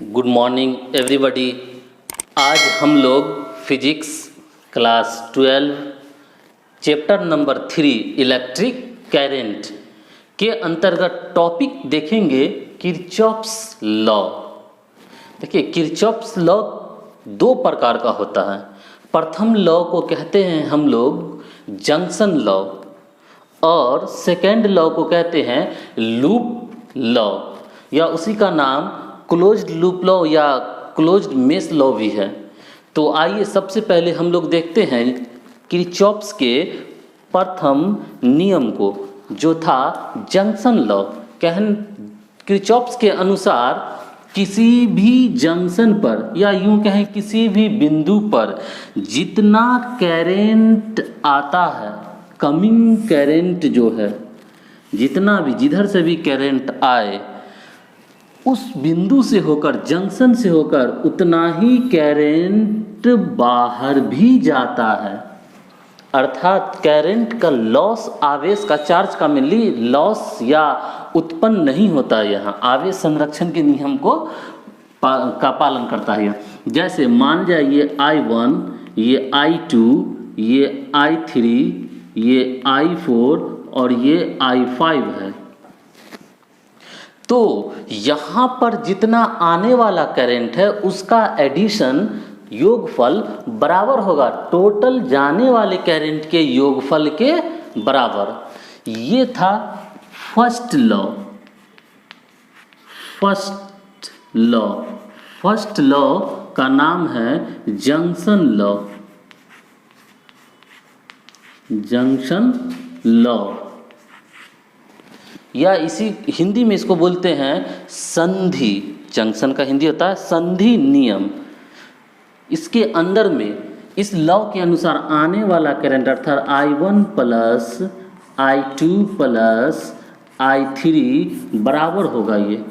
Good morning everybody. आज हम लोग physics class 12 chapter number 3 electric current के अंतर्गत टॉपिक देखेंगे किरचॉफ्स लॉ। देखिए, किरचॉफ्स लॉ दो प्रकार का होता है। प्रथम लॉ को कहते हैं हम लोग जंक्शन लॉ और सेकेंड लॉ को कहते हैं लूप लॉ, या उसी का नाम क्लोज्ड लूप लॉ या क्लोज्ड मेश लॉ भी है। तो आइए सबसे पहले हम लोग देखते हैं किरचॉफ्स के प्रथम नियम को, जो था जंक्शन लॉ। किरचॉफ्स के अनुसार किसी भी जंक्शन पर या यूं कहें किसी भी बिंदु पर जितना करंट आता है, कमिंग करंट जो है, जितना भी जिधर से भी करंट आए उस बिंदु से होकर, जंक्शन से होकर उतना ही करंट बाहर भी जाता है। अर्थात करंट का लॉस, आवेश का, चार्ज का मेनली लॉस या उत्पन्न नहीं होता है। यहाँ आवेश संरक्षण के नियम को का पालन करता है। जैसे मान जाए ये I1, ये I2, ये I3, ये I4 और ये I5 है। तो यहाँ पर जितना आने वाला करंट है उसका एडिशन, योगफल बराबर होगा टोटल जाने वाले करंट के योगफल के बराबर। ये था फर्स्ट लॉ। फर्स्ट लॉ का नाम है जंक्शन लॉ। जंक्शन लॉ या इसी हिंदी में इसको बोलते हैं संधि। जंक्शन का हिंदी होता है संधि नियम। इसके अंदर में इस लॉ के अनुसार आने वाला करंट अर्थात I1 plus I2 plus I3 बराबर होगा ये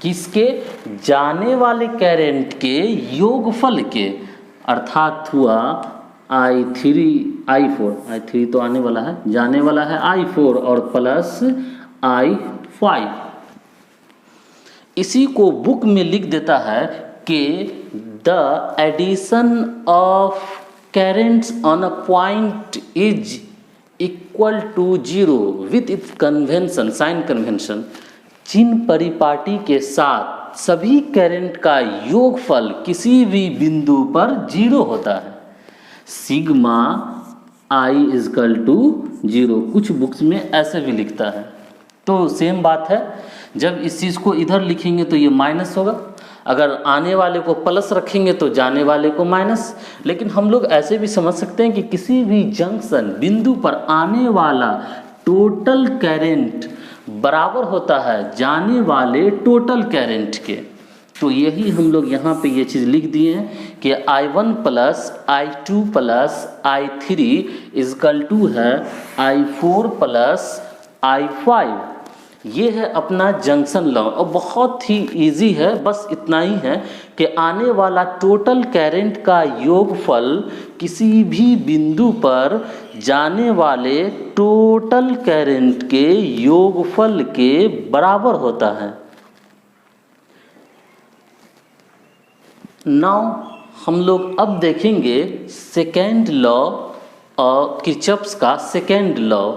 किसके, जाने वाले करंट के योगफल के। अर्थात हुआ I3 तो आने वाला है, जाने वाला है I4 और प्लस I5। इसी को बुक में लिख देता है कि the addition of currents on a point is equal to 0 with its convention, sign convention. चिन्ह परिपाटी के साथ सभी करंट का योगफल किसी भी बिंदु पर 0 होता है। सिग्मा I इजकल टू 0, कुछ बुक्स में ऐसे भी लिखता है। तो सेम बात है, जब इस चीज़ को इधर लिखेंगे तो ये माइनस होगा, अगर आने वाले को प्लस रखेंगे तो जाने वाले को माइनस। लेकिन हम लोग ऐसे भी समझ सकते हैं कि किसी भी जंक्शन बिंदु पर आने वाला टोटल करंट बराबर होता है जाने वाले टोटल करंट के। तो यही हम लोग यहाँ पे ये चीज़ लिख दिए हैं कि I1 plus I2 plus I3 is equal to है I4 प्लस I5। ये है अपना जंक्शन लॉ और बहुत ही इजी है। बस इतना ही है कि आने वाला टोटल करंट का योगफल किसी भी बिंदु पर जाने वाले टोटल करंट के योगफल के बराबर होता है। नाउ हम लोग अब देखेंगे सेकेंड लॉ और किरचॉफ्स का सेकेंड लॉ।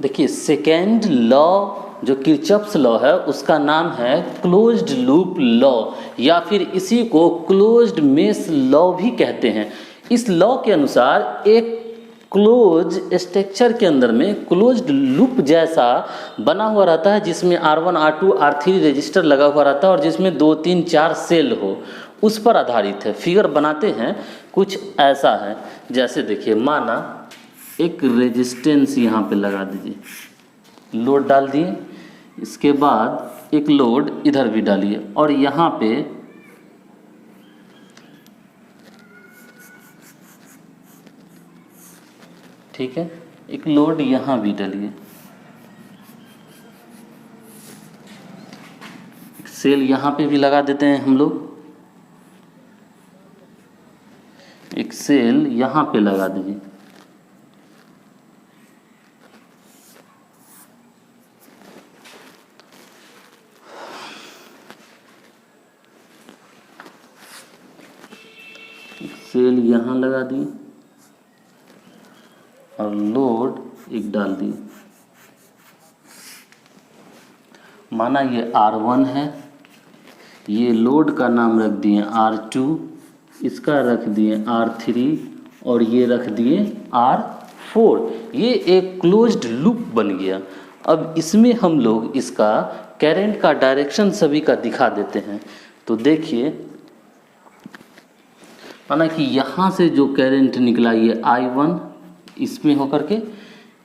देखिए, सेकेंड लॉ जो किरचॉफ्स लॉ है उसका नाम है क्लोज्ड लूप लॉ, या फिर इसी को क्लोज्ड मेश लॉ भी कहते हैं। इस लॉ के अनुसार एक क्लोज स्ट्रक्चर के अंदर में क्लोज्ड लूप जैसा बना हुआ रहता है, जिसमें R1, R2, R3 रजिस्टर लगा हुआ रहता है और जिसमें 2, 3, 4 सेल हो, उस पर आधारित है। फिगर बनाते हैं कुछ ऐसा है। जैसे देखिए, माना एक रेजिस्टेंस यहाँ पे लगा दीजिए, लोड डाल दिए, इसके बाद एक लोड इधर भी डालिए और यहाँ पे ठीक है, एक लोड यहाँ भी डालिए, एक सेल यहाँ पे भी लगा देते हैं हम लोग, एक सेल यहाँ पे लगा दीजिए। सेल यहाँ लगा दिए और लोड एक डाल दिए। माना ये R1 है, ये लोड का नाम रख दिए R2, इसका रख दिए R3 और ये रख दिए R4। ये एक क्लोज्ड लूप बन गया। अब इसमें हम लोग इसका करंट का डायरेक्शन सभी का दिखा देते हैं। तो देखिए, माना कि यहाँ से जो करंट निकला ये I1 इसमें होकर के,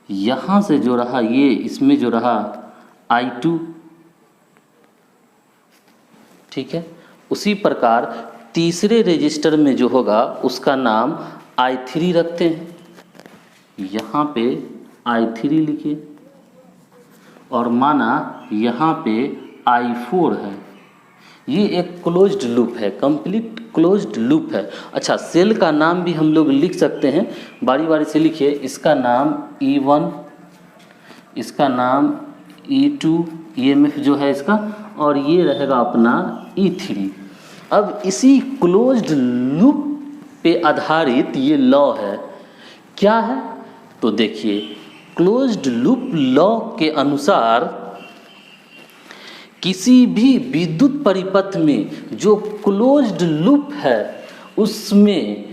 यहाँ से जो रहा ये इसमें जो रहा I2, ठीक है। उसी प्रकार तीसरे रेजिस्टर में जो होगा उसका नाम I3 रखते हैं। यहाँ पे I3 लिखिए और माना यहाँ पे I4 है। ये एक क्लोज्ड लूप है, कंप्लीट क्लोज्ड लूप है। अच्छा, सेल का नाम भी हम लोग लिख सकते हैं, बारी बारी से लिखिए। इसका नाम E1, इसका नाम E2 EMF जो है इसका, और ये रहेगा अपना E3। अब इसी क्लोज्ड लूप पे आधारित ये लॉ है। क्या है? तो देखिए, क्लोज्ड लूप लॉ के अनुसार किसी भी विद्युत परिपथ में जो क्लोज्ड लूप है उसमें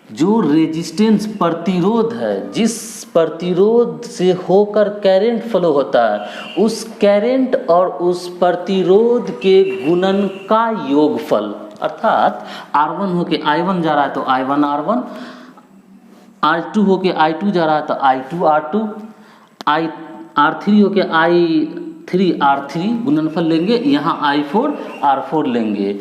जो रेजिस्टेंस प्रतिरोध है, जिस प्रतिरोध से होकर करंट फ्लो होता है, उस करंट और उस प्रतिरोध के गुणन का योगफल, अर्थात R1 होके I1 जा रहा है तो I1 R1, R2 होके I2 जा रहा है तो I2 R2, R3 होके I3 R3 गुणनफल लेंगे, यहाँ I4 R4 लेंगे।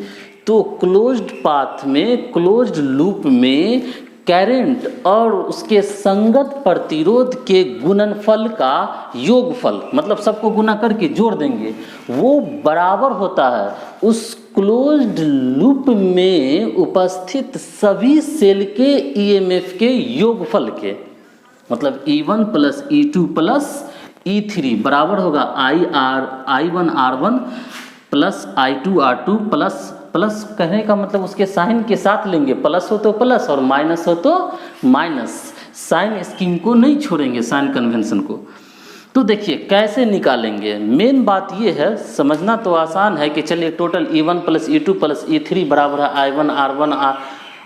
तो क्लोज्ड पाथ में, क्लोज्ड लूप में करंट और उसके संगत प्रतिरोध के गुणनफल का योगफल, मतलब सबको गुना करके जोड़ देंगे, वो बराबर होता है उस क्लोज्ड लूप में उपस्थित सभी सेल के ईएमएफ के योगफल के। मतलब E1 plus E2 plus E3 बराबर होगा I1 R1 plus I2 R2 plus, plus कहने का मतलब उसके साइन के साथ लेंगे, प्लस हो तो प्लस और माइनस हो तो माइनस। साइन स्कीम को नहीं छोड़ेंगे, साइन कन्वेंशन को। तो देखिए कैसे निकालेंगे। मेन बात ये है, समझना तो आसान है कि चलिए total E1 plus E2 plus E3 बराबर है I1 R1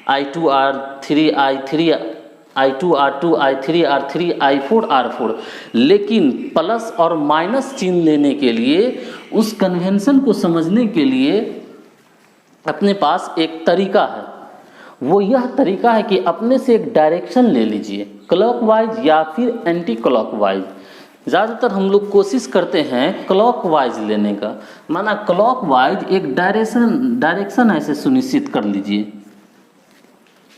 I2 R3 I2 R2 I3 R3 I4 R4। लेकिन प्लस और माइनस चिन्ह लेने के लिए, उस कन्वेंशन को समझने के लिए अपने पास एक तरीका है। वो यह तरीका है कि अपने से एक डायरेक्शन ले लीजिए, क्लॉकवाइज या फिर एंटी क्लॉकवाइज। ज़्यादातर हम लोग कोशिश करते हैं क्लॉकवाइज लेने का। माना क्लॉकवाइज एक डायरेक्शन ऐसे सुनिश्चित कर लीजिए,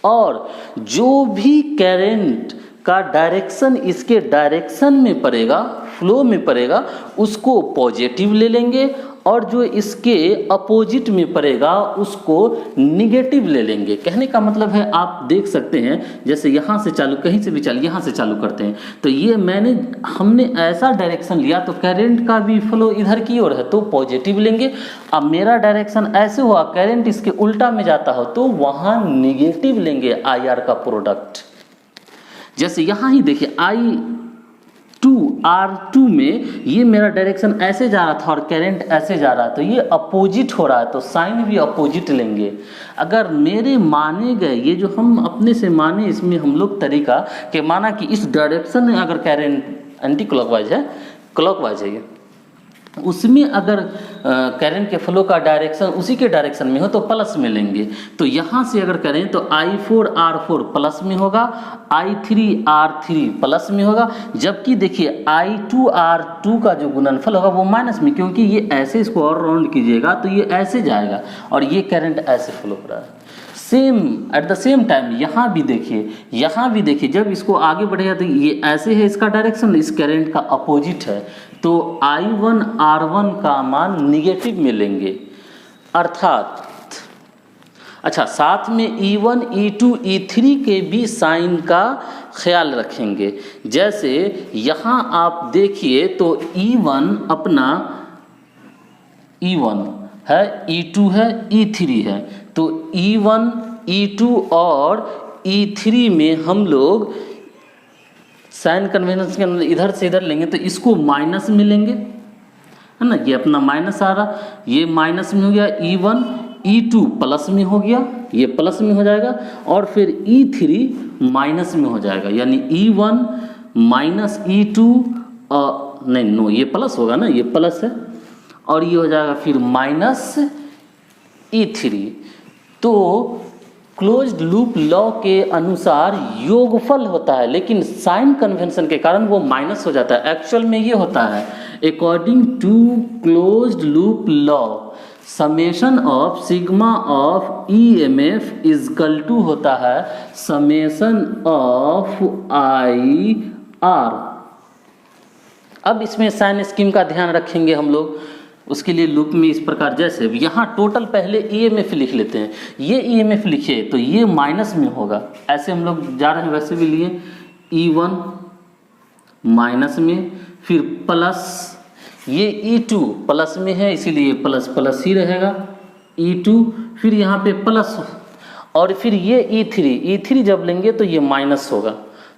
और जो भी करंट का डायरेक्शन इसके डायरेक्शन में पड़ेगा, फ्लो में पड़ेगा, उसको पॉजिटिव ले लेंगे, और जो इसके अपोजिट में पड़ेगा उसको निगेटिव ले लेंगे। कहने का मतलब है, आप देख सकते हैं जैसे यहाँ से चालू, कहीं से भी चालू, यहाँ से चालू करते हैं तो ये हमने ऐसा डायरेक्शन लिया तो करंट का भी फ्लो इधर की ओर है तो पॉजिटिव लेंगे। अब मेरा डायरेक्शन ऐसे हुआ, करंट इसके उल्टा में जाता हो तो वहाँ निगेटिव लेंगे IR का प्रोडक्ट। जैसे यहाँ ही देखिए I2 R2 में ये मेरा डायरेक्शन ऐसे जा रहा था और करंट ऐसे जा रहा है, तो ये अपोजिट हो रहा है तो साइन भी अपोजिट लेंगे। अगर मेरे माने गए, ये जो हम अपने से माने, इसमें हम लोग तरीका कि माना कि इस डायरेक्शन में अगर करंट एंटी क्लॉकवाइज है, क्लॉकवाइज है ये, उसमें अगर करंट के फ्लो का डायरेक्शन उसी के डायरेक्शन में हो तो प्लस में लेंगे। तो यहाँ से अगर करें तो I4 R4 प्लस में होगा, I3 R3 प्लस में होगा, जबकि देखिए I2 R2 का जो गुणनफल होगा वो माइनस में, क्योंकि ये ऐसे इसको और राउंड कीजिएगा तो ये ऐसे जाएगा और ये करंट ऐसे फ्लो हो रहा है। Same at the same time यहाँ भी देखिए, जब इसको आगे बढ़ेगा तो ये ऐसे है, इसका डायरेक्शन इस करंट का अपोजिट है, तो I1 R1 का मान निगेटिव में लेंगे। अर्थात अच्छा, साथ में E1 E2 E3 के भी साइन का ख्याल रखेंगे। जैसे यहाँ आप देखिए तो E1 अपना E1 है, E2 है, E3 है, तो E1 E2 और E3 में हम लोग साइन कन्वेंशन के अंदर इधर से इधर लेंगे तो इसको माइनस में लेंगे, है ना। ये अपना माइनस आ रहा, ये माइनस में हो गया E1, E2 प्लस में हो गया, ये प्लस में हो जाएगा, और फिर E3 माइनस में हो जाएगा, यानी E1 माइनस E2 नहीं नो ये प्लस होगा ना, ये प्लस है, और ये हो जाएगा फिर माइनस E3। तो क्लोज्ड लूप लॉ के अनुसार योगफल होता है, लेकिन साइन कन्वेंशन के कारण वो माइनस हो जाता है। एक्चुअल में ये होता है, according to closed loop law summation of sigma of EMF is equal to होता है समेशन ऑफ IR। अब इसमें साइन स्कीम का ध्यान रखेंगे हम लोग, उसके लिए लूप में इस प्रकार, जैसे यहाँ टोटल पहले EMF लिख लेते हैं, ये EMF लिखिए तो ये माइनस में होगा, ऐसे हम लोग जा रहे हैं वैसे भी लिए, E1 माइनस में, फिर प्लस, ये E2 प्लस में है इसीलिए प्लस प्लस ही रहेगा, E2 फिर यहाँ पे प्लस, और फिर ये E3 जब लेंगे तो ये माइनस होगा,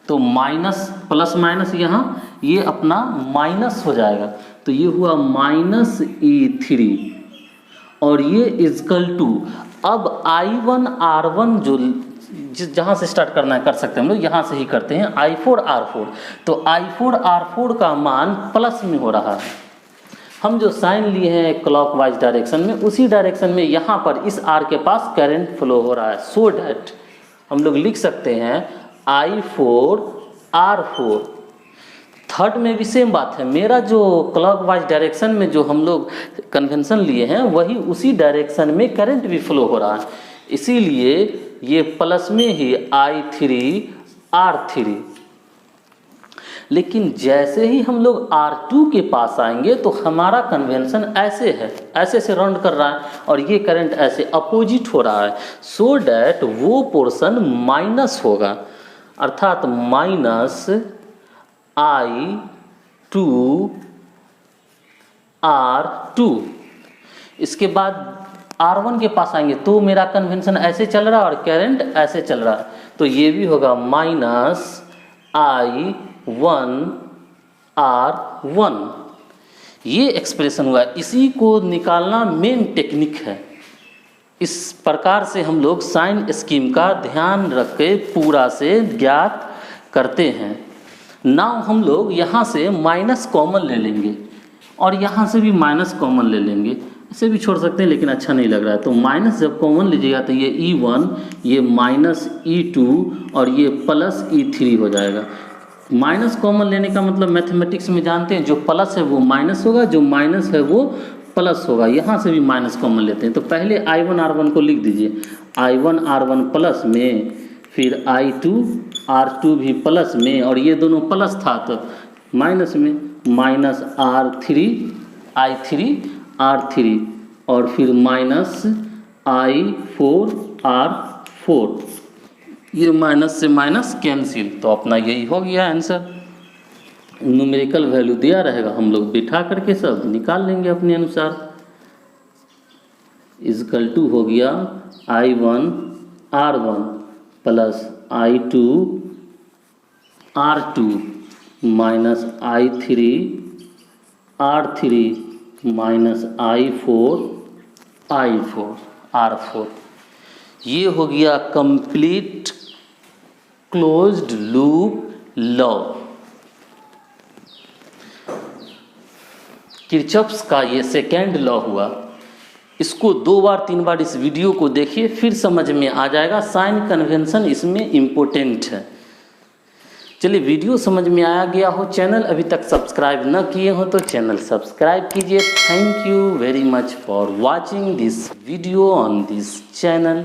तो माइनस प्लस माइनस यहाँ ये अपना माइनस हो जाएगा, तो ये हुआ माइनस E3, और ये इजकल टू, अब I1 R1 जो जहाँ से स्टार्ट करना है कर सकते हैं हम लोग, यहाँ से ही करते हैं, I4 R4, तो I4 R4 का मान प्लस में हो रहा है। हम जो साइन लिए हैं क्लॉकवाइज डायरेक्शन में, उसी डायरेक्शन में यहाँ पर इस R के पास करंट फ्लो हो रहा है, सो डैट हम लोग लिख सकते हैं I4 R4। थर्ड में भी सेम बात है, मेरा जो क्लॉकवाइज डायरेक्शन में जो हम लोग कन्वेंशन लिए हैं वही उसी डायरेक्शन में करंट भी फ्लो हो रहा है, इसीलिए ये प्लस में ही I3 R3। लेकिन जैसे ही हम लोग R2 के पास आएंगे तो हमारा कन्वेंशन ऐसे है, ऐसे से राउंड कर रहा है, और ये करंट ऐसे अपोजिट हो रहा है, सो डैट वो पोर्शन माइनस होगा, अर्थात माइनस I2 R2। इसके बाद R1 के पास आएंगे तो मेरा कन्वेंशन ऐसे चल रहा है और करंट ऐसे चल रहा है, तो ये भी होगा माइनस I1 R1। ये एक्सप्रेशन हुआ, इसी को निकालना मेन टेक्निक है। इस प्रकार से हम लोग साइन स्कीम का ध्यान रख के पूरा से ज्ञात करते हैं। नाउ हम लोग यहाँ से माइनस कॉमन ले लेंगे और यहाँ से भी माइनस कॉमन ले लेंगे, इसे भी छोड़ सकते हैं लेकिन अच्छा नहीं लग रहा है, तो माइनस जब कॉमन लीजिएगा तो ये E1, ये माइनस E2 और ये प्लस E3 हो जाएगा। माइनस कॉमन लेने का मतलब मैथमेटिक्स में जानते हैं, जो प्लस है वो माइनस होगा, जो माइनस है वो प्लस होगा। यहाँ से भी माइनस कॉमन लेते हैं, तो पहले I1 R1 को लिख दीजिए, I1 R1 प्लस में, फिर I2 R2 भी प्लस में, और ये दोनों प्लस था तो माइनस में, माइनस I3 R3, और फिर माइनस I4 R4। ये माइनस से माइनस कैंसिल, तो अपना यही हो गया आंसर। न्यूमेरिकल वैल्यू दिया रहेगा, हम लोग बिठा करके सब निकाल लेंगे अपने अनुसार। इजकल टू हो गया I1 R1 plus I2 R2 minus I3 R3 minus I4 R4। ये हो गया complete closed loop law. Kirchhoff's का ये सेकेंड लॉ हुआ, इसको 2 बार 3 बार इस वीडियो को देखिए, फिर समझ में आ जाएगा। साइन कन्वेंशन इसमें इम्पोर्टेंट है। चलिए, वीडियो समझ में आया गया हो, चैनल अभी तक सब्सक्राइब न किए हो तो चैनल सब्सक्राइब कीजिए। Thank you very much for watching this video on this channel.